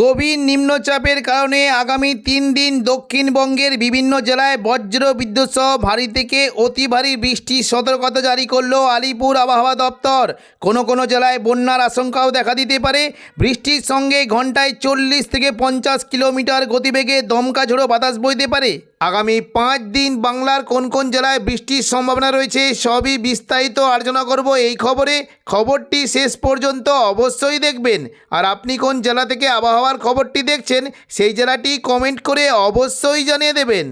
গভীর নিম্নচাপের কারণে আগামী 3 দিন দক্ষিণবঙ্গের বিভিন্ন জেলায় বজ্র বিদ্যুৎ সহ ভারী থেকে অতি ভারী বৃষ্টির সতর্কতা জারি করলো আলিপুর আবহাওয়া দপ্তর। কোনো জেলায় বন্যার আশঙ্কাও দেখা দিতে পারে। বৃষ্টির সঙ্গে ঘন্টায় 40 থেকে 50 কিলোমিটার গতিবেগে দমকা ঝোড়ো বাতাস বইতে পারে। আগামী 5 দিন বাংলার কোন জেলায় বৃষ্টির সম্ভাবনা রয়েছে সবই বিস্তারিত আলোচনা করব এই খবরে। খবরটি শেষ পর্যন্ত অবশ্যই দেখবেন। আর আপনি কোন জেলা থেকে আবহাওয়ার খবরটি দেখছেন সেই জেলাটি কমেন্ট করে অবশ্যই জানিয়ে দেবেন।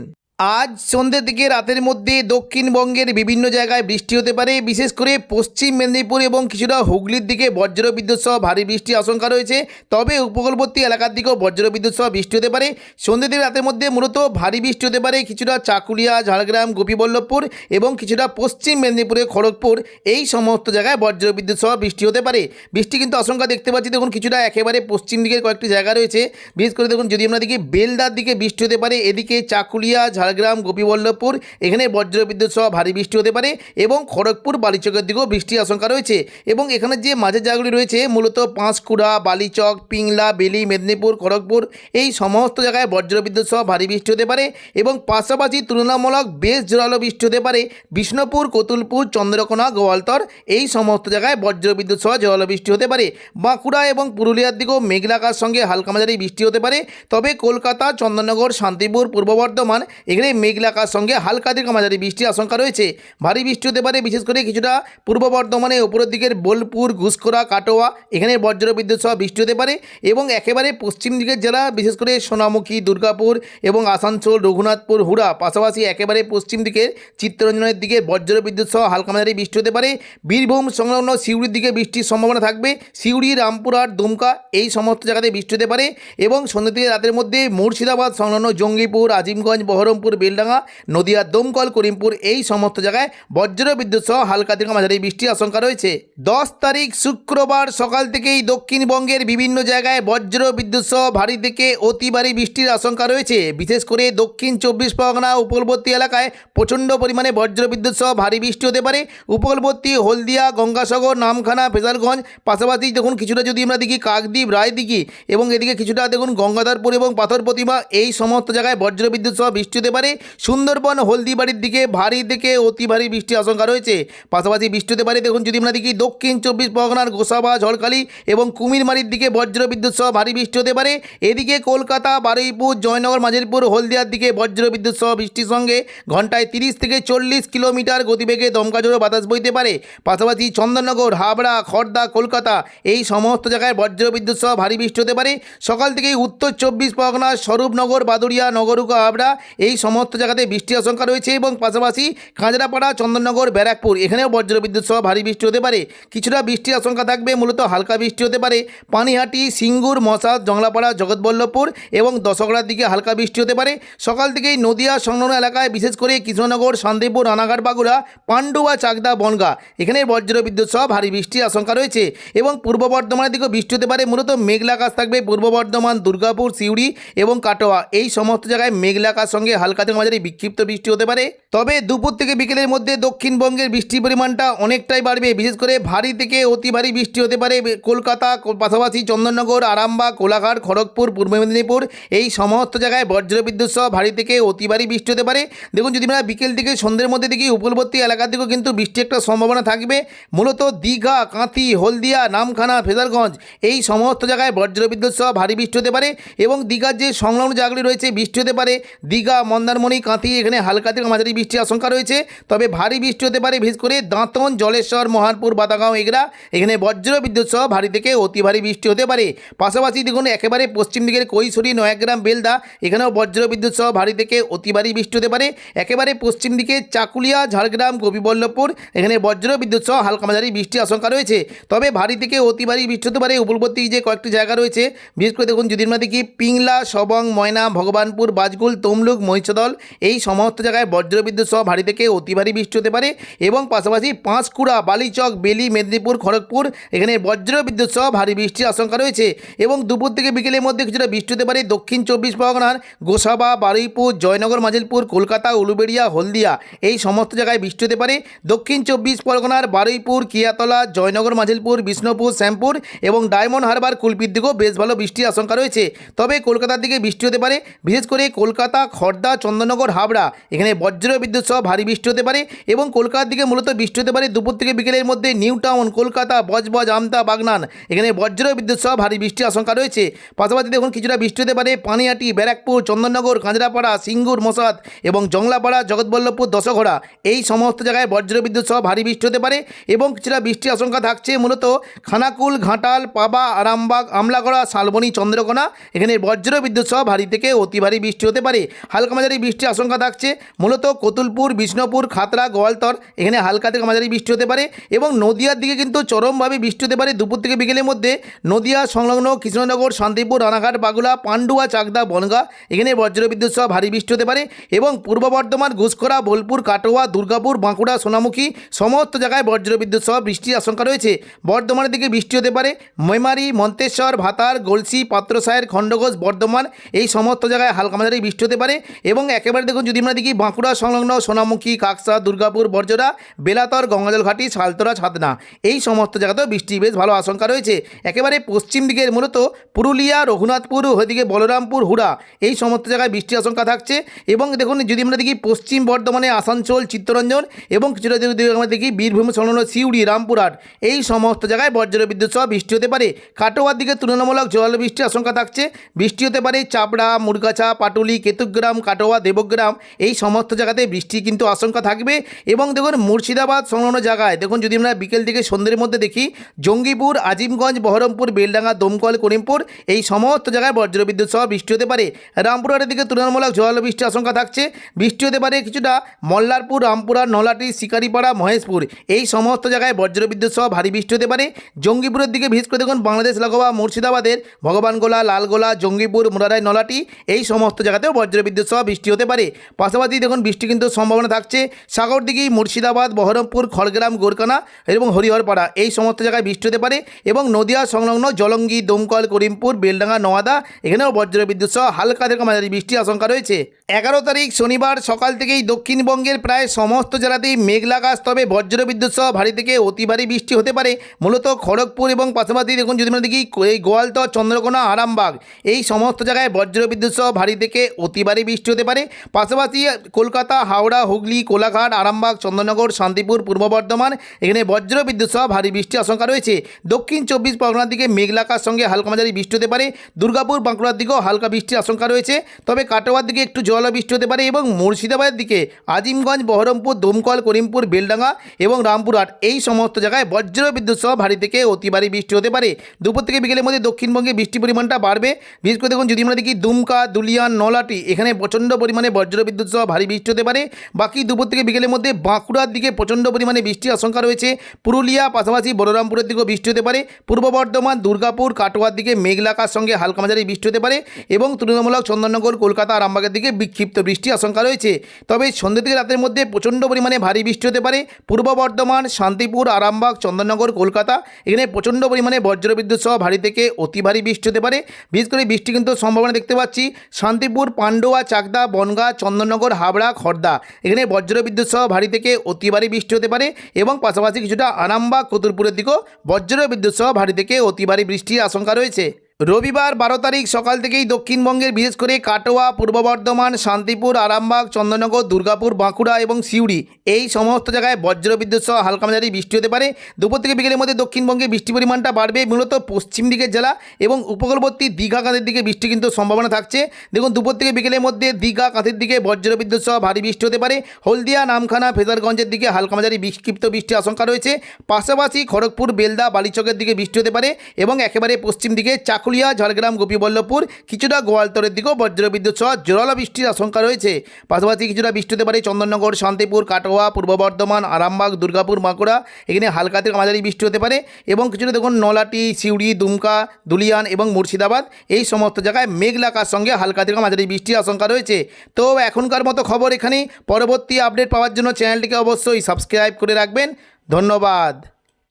আজ সন্ধ্যে থেকে রাতের মধ্যে দক্ষিণবঙ্গের বিভিন্ন জায়গায় বৃষ্টি হতে পারে। বিশেষ করে পশ্চিম মেদিনীপুর এবং কিছুটা হুগলির দিকে বজ্র বিদ্যুৎ সহ ভারী বৃষ্টির আশঙ্কা রয়েছে। তবে উপকূলবর্তী এলাকার দিকেও বজ্র বিদ্যুৎ সহ বৃষ্টি হতে পারে। সন্ধ্যে থেকে রাতের মধ্যে মূলত ভারী বৃষ্টি হতে পারে কিছুটা চাকুলিয়া, ঝাড়গ্রাম, গোপীবল্লভপুর এবং কিছুটা পশ্চিম মেদিনীপুরে খড়গপুর, এই সমস্ত জায়গায় বজ্র বিদ্যুৎ সহ বৃষ্টি হতে পারে। বৃষ্টি কিন্তু আশঙ্কা দেখতে পাচ্ছি দেখুন কিছুটা একেবারে পশ্চিম দিকের কয়েকটি জায়গা রয়েছে। বিশেষ করে দেখুন যদি আমরা দেখি বেলদার দিকে বৃষ্টি হতে পারে, এদিকে চাকুলিয়া, ঝাড়গ্রাম, গোপীবল্লভপুর এখানে বজ্র বিদ্যুৎ সহ ভারী বৃষ্টি হতে পারে এবং খড়গপুর, বালিচকের দিকেও বৃষ্টির আশঙ্কা রয়েছে। এবং এখানে যে মাঝের জায়গাগুলি রয়েছে মূলত পাঁশকুড়া, বালিচক, পিংলা, বেলি, মেদিনীপুর, খড়গপুর এই সমস্ত জায়গায় বজ্র বিদ্যুৎ সহ ভারী বৃষ্টি হতে পারে। এবং পাশাপাশি তুলনামূলক বেশ জোরালো বৃষ্টি হতে পারে বিষ্ণুপুর, কতুলপুর, চন্দ্রকোনা, গোয়ালতর এই সমস্ত জায়গায় বজ্র বিদ্যুৎ সহ জোরালো বৃষ্টি হতে পারে। বাঁকুড়া এবং পুরুলিয়ার দিকেও মেঘলা আকাশের সঙ্গে হালকা মাঝারি বৃষ্টি হতে পারে। তবে কলকাতা, চন্দননগর, শান্তিপুর, পূর্ব বর্ধমান এখানে মেঘলা আকাশের সঙ্গে হালকা থেকে মাঝারি বৃষ্টির আশঙ্কা রয়েছে। ভারী বৃষ্টি হতে পারে বিশেষ করে কিছুটা পূর্ব বর্ধমানে উপরের দিকের বোলপুর, ঘুষকরা, কাটোয়া এখানে বজ্র বিদ্যুৎ সহ বৃষ্টি হতে পারে। এবং একেবারে পশ্চিম দিকের জেলা বিশেষ করে সোনামুখী, দুর্গাপুর এবং আসানসোল, রঘুনাথপুর, হুড়া পাশাপাশি একেবারে পশ্চিম দিকের চিত্তরঞ্জনের দিকে বজ্র বিদ্যুৎ সহ হালকা মাঝারি বৃষ্টি হতে পারে। বীরভূম সংলগ্ন সিউড়ির দিকে বৃষ্টির সম্ভাবনা থাকবে। সিউড়ি, রামপুরহাট, দুমকা এই সমস্ত জায়গাতে বৃষ্টি হতে পারে। এবং সন্ধ্যা থেকে রাতের মধ্যে মুর্শিদাবাদ সংলগ্ন জঙ্গিপুর, আজিমগঞ্জ, বহরমপুর, বেলডাঙ্গা, নদিয়া, দমকল, করিমপুর এই সমস্ত জায়গায় বজ্র বিদ্যুৎ সহ হালকা থেকে মাঝারি বৃষ্টির আশঙ্কা রয়েছে। 10 তারিখ শুক্রবার সকাল থেকেই দক্ষিণবঙ্গের বিভিন্ন জায়গায় বজ্র বিদ্যুৎ সহ ভারী থেকে অতি ভারী বৃষ্টির আশঙ্কা রয়েছে। বিশেষ করে দক্ষিণ 24 পরগনা উপকূলবর্তী এলাকায় প্রচণ্ড পরিমাণে বজ্র বিদ্যুৎ সহ ভারী বৃষ্টি হতে পারে। উপকূলবর্তী হলদিয়া, গঙ্গাসাগর, নামখানা, ফেজারগঞ্জ পাশাপাশি দেখুন কিছুটা যদি আমরা দেখি কাকদ্বীপ, রায়দিঘি এবং এদিকে কিছুটা দেখুন গঙ্গাধরপুর এবং পাথর প্রতিমা এই সমস্ত জায়গায় বজ্র বিদ্যুৎ সহ বৃষ্টি হতে পারে। সুন্দরবন, হলদিবাড়ির দিকে ভারী থেকে অতি ভারী বৃষ্টির আশঙ্কা রয়েছে। পাশাপাশি বৃষ্টি হতে পারে দেখুন যদি আমরা দেখি দক্ষিণ 24 পরগনার গোসাবা, ঝড়খালি এবং কুমিরমারির দিকে বজ্র বিদ্যুৎ সহ ভারী বৃষ্টি হতে পারে। এদিকে কলকাতা, বারুইপুর, জয়নগর, মাঝেরপুর, হলদিয়ার দিকে বজ্র বিদ্যুৎ সহ বৃষ্টির সঙ্গে ঘন্টায় 30 থেকে 40 কিলোমিটার গতিবেগে দমকা ঝোড়ো বাতাস বইতে পারে। পাশাপাশি চন্দননগর, হাবড়া, খড়দা, কলকাতা এই সমস্ত জায়গায় বজ্র বিদ্যুৎ সহ ভারী বৃষ্টি হতে পারে। সকাল থেকেই উত্তর 24 পরগনা, স্বরূপনগর, বাদুড়িয়া, নগরুকা, হাবড়া এই সমস্ত জায়গাতে বৃষ্টির আশঙ্কা রয়েছে। এবং পাশাপাশি কাঁচরাপাড়া, চন্দননগর, ব্যারাকপুর এখানেও বজ্র বিদ্যুৎ সহ ভারী বৃষ্টি হতে পারে। কিছুটা বৃষ্টির আশঙ্কা থাকবে, মূলত হালকা বৃষ্টি হতে পারে পানিহাটি, সিঙ্গুর, মশা, জংলাপাড়া, জগৎবল্লভপুর এবং দশগড়ার দিকে হালকা বৃষ্টি হতে পারে। সকাল থেকেই নদিয়া সংলগ্ন এলাকায় বিশেষ করে কৃষ্ণনগর, শান্তিপুর, রানাঘাট, বাগুড়া, পান্ডুয়া, চাকদা, বনগা এখানে বজ্র বিদ্যুৎ সহ ভারী বৃষ্টির আশঙ্কা রয়েছে। এবং পূর্ব বর্ধমানের দিকেও বৃষ্টি হতে পারে, মূলত মেঘলা আকাশ থাকবে পূর্ব বর্ধমান, দুর্গাপুর, সিউড়ি এবং কাটোয়া এই সমস্ত জায়গায় মেঘলা আকাশ সঙ্গে হালকা থেকে মাঝারি বিক্ষিপ্ত বৃষ্টি হতে পারে। তবে দুপুর থেকে বিকেলের মধ্যে দক্ষিণবঙ্গের বৃষ্টির পরিমাণটা অনেকটাই বাড়বে। বিশেষ করে ভারী থেকে অতি ভারী বৃষ্টি হতে পারে কলকাতা, পাশাপাশি চন্দননগর, আরামবাগ, কোলাঘাট, খড়গপুর, পূর্ব মেদিনীপুর এই সমস্ত জায়গায় বজ্র বিদ্যুৎ সহ ভারী থেকে অতি ভারী বৃষ্টি হতে পারে। দেখুন যদি আমরা বিকেল থেকে সন্ধ্যের মধ্যে দেখি উপকূলবর্তী এলাকার দিকেও কিন্তু বৃষ্টি একটা সম্ভাবনা থাকবে। মূলত দীঘা, কাঁথি, হলদিয়া, নামখানা, ফেজারগঞ্জ এই সমস্ত জায়গায় বজ্র বিদ্যুৎ সহ ভারী বৃষ্টি হতে পারে। এবং দীঘার যে সংলগ্ন জায়গাগুলি রয়েছে বৃষ্টি হতে পারে দীঘা, মন্দারমণি, কাঁথি এখানে হালকা থেকে মাঝারি বৃষ্টির আশঙ্কা রয়েছে। তবে ভারী বৃষ্টি হতে পারে বিশেষ করে দাঁতন, জলেশ্বর, মহানপুর, বাতাগাঁও এগরা এখানে বজ্র বিদ্যুৎ সহ ভারী থেকে অতি ভারী বৃষ্টি হতে পারে। পাশাপাশি দেখুন একেবারে পশ্চিম দিকের কৈশোরী, নয়াগ্রাম, বেলদা এখানেও বজ্র বিদ্যুৎ সহ ভারী থেকে অতি ভারী বৃষ্টি হতে পারে। একেবারে পশ্চিম দিকে চাকুলিয়া, ঝাড়গ্রাম, গোপীবল্লভপুর এখানে বজ্র বিদ্যুৎ সহ হালকা মাঝারি বৃষ্টির আশঙ্কা রয়েছে। তবে ভারী থেকে অতি ভারী বৃষ্টি হতে পারে উপকূলবর্তী যে কয়েকটি জায়গা রয়েছে বিশেষ করে দেখুন যদি আমরা দেখি পিংলা, সবং, ময়না, ভগবানপুর, বাজগুল, তমলুক, মহিষাদল মহিষাদল এই সমস্ত জায়গায় বজ্রবিদ্যুৎ সহ ভারী থেকে অতি ভারী বৃষ্টি হতে পারে এবং পাশাপাশি পাঁশকুড়া, বালিচক, বেলি, মেদিনীপুর, খড়গপুর এখানে বজ্রবিদ্যুৎ সহ ভারী বৃষ্টির আশঙ্কা রয়েছে এবং দুপুর থেকে বিকেলের মধ্যে কিছুটা বৃষ্টি হতে পারে দক্ষিণ 24 পরগনার গোসাবা, বারুইপুর, জয়নগর, মাজিলপুর, কলকাতা, উলুবেড়িয়া, হলদিয়া এই সমস্ত জায়গায় বৃষ্টি হতে পারে। দক্ষিণ 24 পরগনার বারুইপুর, কিয়াতলা, জয়নগর, মাজিলপুর, বিষ্ণুপুর, শ্যামপুর এবং ডায়মন্ড হারবার, কুলপির দিকেও বেশ ভালো বৃষ্টির আশঙ্কা রয়েছে। তবে কলকাতার দিকে বৃষ্টি হতে পারে, বিশেষ করে কলকাতা, খড়দা, চন্দননগর, হাবড়া এখানে বজ্রবিদ্যুৎ সহ ভারী বৃষ্টি হতে পারে এবং কলকাতার দিকে মূলত বৃষ্টি হতে পারে দুপুর থেকে বিকেলের মধ্যে নিউ টাউন, কলকাতা, বজবজ, আমতা, বাগনান এখানে বজ্রবিদ্যুৎ সহ ভারী বৃষ্টির আশঙ্কা রয়েছে। পাশাপাশি দেখুন কিছুটা বৃষ্টি হতে পারে পানিহাটি, ব্যারাকপুর, চন্দননগর, কাঁচরাপাড়া, সিঙ্গুর, মশাদ এবং জংলাপাড়া, জগৎবল্লভপুর, দশঘড়া এই সমস্ত জায়গায় বজ্রবিদ্যুৎ সহ ভারী বৃষ্টি হতে পারে এবং কিছুটা বৃষ্টির আশঙ্কা থাকছে মূলত খানাকুল, ঘাটাল, পাবা, আরামবাগ, আমলাগড়া, শালবনী, চন্দ্রকোনা এখানে বজ্রবিদ্যুৎ সহ ভারী থেকে অতি ভারী বৃষ্টি হতে পারে। হালকা মাঝারি বৃষ্টির আশঙ্কা থাকছে মূলত কতুলপুর, বিষ্ণুপুর, খাতড়া, গোয়ালতর এখানে হালকা থেকে মাঝারি বৃষ্টি হতে পারে এবং নদিয়ার দিকে কিন্তু চরমভাবে বৃষ্টি হতে পারে দুপুর থেকে বিকেলের মধ্যে। নদিয়া সংলগ্ন কৃষ্ণনগর, শান্তিপুর, রানাঘাট, বাগুলা, পান্ডুয়া, চাকদা, বনগা এখানে বজ্রবিদ্যুৎ সহ ভারী বৃষ্টি হতে পারে এবং পূর্ব বর্ধমান, ঘুষকরা, বোলপুর, কাটোয়া, দুর্গাপুর, বাঁকুড়া, সোনামুখী সমস্ত জায়গায় বজ্রবিদ্যুৎ সহ বৃষ্টির আশঙ্কা রয়েছে। বর্ধমানের দিকে বৃষ্টি হতে পারে মেমারি, মন্তেশ্বর, ভাতার, গলসি, পাত্রসায়ের, খণ্ডঘোষ, বর্ধমান এই সমস্ত জায়গায় হালকা মাঝারি বৃষ্টি হতে পারে এবং একেবারে দেখুন যদি আমরা দেখি বাঁকুড়া সংলগ্ন সোনামুখী, কাকসা, দুর্গাপুর, বর্জরা, বেলাতর, গঙ্গাজল ঘাটি, সালতরা, ছাতনা এই সমস্ত জায়গাতেও বৃষ্টি বেশ ভালো আশঙ্কা রয়েছে। একেবারে পশ্চিম দিকের মূলত পুরুলিয়া, রঘুনাথপুর, ওইদিকে বলরামপুর, হুড়া এই সমস্ত জায়গায় বৃষ্টির আশঙ্কা থাকছে এবং দেখুন যদি আমরা দেখি পশ্চিম বর্ধমানে আসানসোল, চিত্তরঞ্জন এবং কিছুটা যদি আমরা দেখি বীরভূম সংলগ্ন সিউড়ি, রামপুরহাট এই সমস্ত জায়গায় বজ্রবিদ্যুৎ সহ বৃষ্টি হতে পারে। কাটোয়ার দিকে তুলনামূলক জল বৃষ্টির আশঙ্কা থাকছে, বৃষ্টি হতে পারে চাপড়া, মুরগাছা, পাটুলি, কেতুগ্রাম, কাটোয়া, দেবগ্রাম এই সমস্ত জায়গাতে বৃষ্টি কিন্তু আশঙ্কা থাকবে এবং দেখুন মুর্শিদাবাদ সংলগ্ন জায়গায় দেখুন যদি আমরা বিকেল থেকে সন্ধ্যের মধ্যে দেখি জঙ্গিপুর, আজিমগঞ্জ, বহরমপুর, বেলডাঙ্গা, দমকল, করিমপুর এই সমস্ত জায়গায় বজ্রবিদ্যুৎ সহ বৃষ্টি হতে পারে। রামপুরহাটের দিকে তুলনামূলক জল বৃষ্টির আশঙ্কা থাকছে, বৃষ্টি হতে পারে কিছুটা মল্লারপুর, রামপুরহাট, নলাটি, শিকারিপাড়া, মহেশপুর এই সমস্ত জায়গায় বজ্রবিদ্যুৎ সহ ভারী বৃষ্টি হতে পারে। জঙ্গিপুরের দিকে বিশেষ করে দেখুন বাংলাদেশ লাগোয়া মুর্শিদাবাদের ভগবানগোলা, লালগোলা, জঙ্গিপুর, মুরারাই, নলাটি এই সমস্ত জায়গাতেও বজ্রবিদ্যুৎ সহ বৃষ্টি হতে পারে। পাশাপাশি দেখুন বৃষ্টি কিন্তু সম্ভাবনা থাকছে সাগরদিঘি, মুর্শিদাবাদ, বহরমপুর, খড়গ্রাম, গোরকানা এবং হরিহরপাড়া এই সমস্ত জায়গায় বৃষ্টি হতে পারে এবং নদিয়া সংলগ্ন জলঙ্গি, দমকল, করিমপুর, বেলডাঙ্গা, নওয়াদা এখানেও বজ্রবিদ্যুৎ সহ হালকা থেকে মাঝারি বৃষ্টির আশঙ্কা রয়েছে। 11 তারিখ শনিবার সকাল থেকেই দক্ষিণবঙ্গের প্রায় সমস্ত জেলাতেই মেঘলা আকাশ, তবে বজ্রবিদ্যুৎ সহ ভারী থেকে অতি ভারী বৃষ্টি হতে পারে মূলত খড়গপুর এবং পাশাপাশি দেখুন যদি আমরা দেখি এই গোয়ালতর, চন্দ্রকোনা, আরামবাগ এই সমস্ত জায়গায় বজ্রবিদ্যুৎ সহ ভারী থেকে অতি ভারী বৃষ্টি হতে পারে। পাশাপাশি কলকাতা, হাওড়া, হুগলি, কোলাঘাট, আরামবাগ, চন্দননগর, শান্তিপুর, পূর্ব বর্ধমান এখানে বজ্রবিদ্যুৎ সহ ভারী বৃষ্টির আশঙ্কা রয়েছে। দক্ষিণ 24 পরগনার দিকে মেঘলা আকাশ সঙ্গে হালকা মাঝারি বৃষ্টি হতে পারে, দুর্গাপুর, বাঁকুড়ার দিকেও হালকা বৃষ্টির আশঙ্কা রয়েছে, তবে কাটোয়ার দিকে একটু জল বৃষ্টি হতে পারে এবং মুর্শিদাবাদের দিকে আজিমগঞ্জ, বহরমপুর, দমকল, করিমপুর, বেলডাঙ্গা এবং রামপুরহাট এই সমস্ত জায়গায় বজ্রবিদ্যুৎ সহ ভারী থেকে অতি ভারী বৃষ্টি হতে পারে। দুপুর থেকে বিকেলের মধ্যে দক্ষিণবঙ্গে বৃষ্টির পরিমাণটা বাড়বে, বিশেষ করে দেখুন যদি আমরা দেখি দুমকা, দুলিয়ান, নলাটি এখানে প্রচণ্ড পরিমাণে বজ্রবিদ্যুৎ সহ ভারী বৃষ্টি হতে পারে। বাকি দুপুর থেকে বিকেলের মধ্যে বাঁকুড়ার দিকে প্রচণ্ড পরিমাণে বৃষ্টির আশঙ্কা রয়েছে, পুরুলিয়া পাশাপাশি বলরামপুরের দিকেও বৃষ্টি হতে পারে, পূর্ব বর্ধমান, দুর্গাপুর, কাটোয়ার দিকে মেঘলা আকাশ সঙ্গে হালকা মাঝারি বৃষ্টি হতে পারে এবং তুলনামূলক চন্দননগর, কলকাতা, আরামবাগের দিকে বিক্ষিপ্ত বৃষ্টির আশঙ্কা রয়েছে। তবে সন্ধ্যে থেকে রাতের মধ্যে প্রচণ্ড পরিমাণে ভারী বৃষ্টি হতে পারে পূর্ব বর্ধমান, শান্তিপুর, আরামবাগ, চন্দননগর, কলকাতা এখানে প্রচণ্ড পরিমাণে বজ্রবিদ্যুৎ সহ ভারী থেকে অতি ভারী বৃষ্টি হতে পারে। বিশেষ করে বৃষ্টি কিন্তু সম্ভাবনা দেখতে পাচ্ছি শান্তিপুর, পান্ডুয়া, চাকদা, বনগা, চন্দননগর, হাবড়া, খড়দা এখানে বজ্রবিদ্যুৎ সহ ভারী থেকে অতি ভারী বৃষ্টি হতে পারে এবং পাশাপাশি কিছুটা আরামবাগ, কতুলপুরের দিকেও বজ্রবিদ্যুৎ সহ ভারী থেকে অতি ভারী বৃষ্টির আশঙ্কা রয়েছে। রবিবার 12 তারিখ সকাল থেকেই দক্ষিণবঙ্গের বিশেষ করে কাটোয়া, পূর্ব বর্ধমান, শান্তিপুর, আরামবাগ, চন্দননগর, দুর্গাপুর, বাঁকুড়া এবং সিউড়ি এই সমস্ত জায়গায় বজ্রবিদ্যুৎ সহ হালকা মাঝারি বৃষ্টি হতে পারে। দুপুর থেকে বিকেলের মধ্যে দক্ষিণবঙ্গে বৃষ্টির পরিমাণটা বাড়বে, মূলত পশ্চিম দিকের জেলা এবং উপকূলবর্তী দীঘা, কাঁথের দিকে বৃষ্টি কিন্তু সম্ভাবনা থাকছে। দেখুন দুপুর থেকে বিকেলের মধ্যে দীঘা, কাঁথের দিকে বজ্রবিদ্যুৎ সহ ভারী বৃষ্টি হতে পারে। হলদিয়া, নামখানা, ফেজারগঞ্জের দিকে হালকা মাঝারি বিক্ষিপ্ত বৃষ্টির আশঙ্কা রয়েছে। পাশাপাশি খড়গপুর, বেলদা, বালিচকের দিকে বৃষ্টি হতে পারে এবং একেবারে পশ্চিম দিকে চাকুল চাকুলিয়া, ঝাড়গ্রাম, গোপীবল্লভপুর, কিছুটা গোয়ালতরের দিকেও বজ্রবিদ্যুৎ সহ জোরালো বৃষ্টির আশঙ্কা রয়েছে। পাশাপাশি কিছুটা বৃষ্টি হতে পারে চন্দননগর, শান্তিপুর, কাটোয়া, পূর্ব বর্ধমান, আরামবাগ, দুর্গাপুর, বাঁকুড়া, এখানে হালকা থেকে মাঝারি বৃষ্টি হতে পারে। এবং কিছুটা দেখুন নলাটি, সিউড়ি, দুমকা, দুলিয়ান এবং মুর্শিদাবাদ, এই সমস্ত জায়গায় মেঘলা আকাশ সঙ্গে হালকা থেকে মাঝারি বৃষ্টির আশঙ্কা রয়েছে। তো এখনকার মতো খবর এখানেই। পরবর্তী আপডেট পাওয়ার জন্য চ্যানেলটিকে অবশ্যই সাবস্ক্রাইব করে রাখবেন। ধন্যবাদ।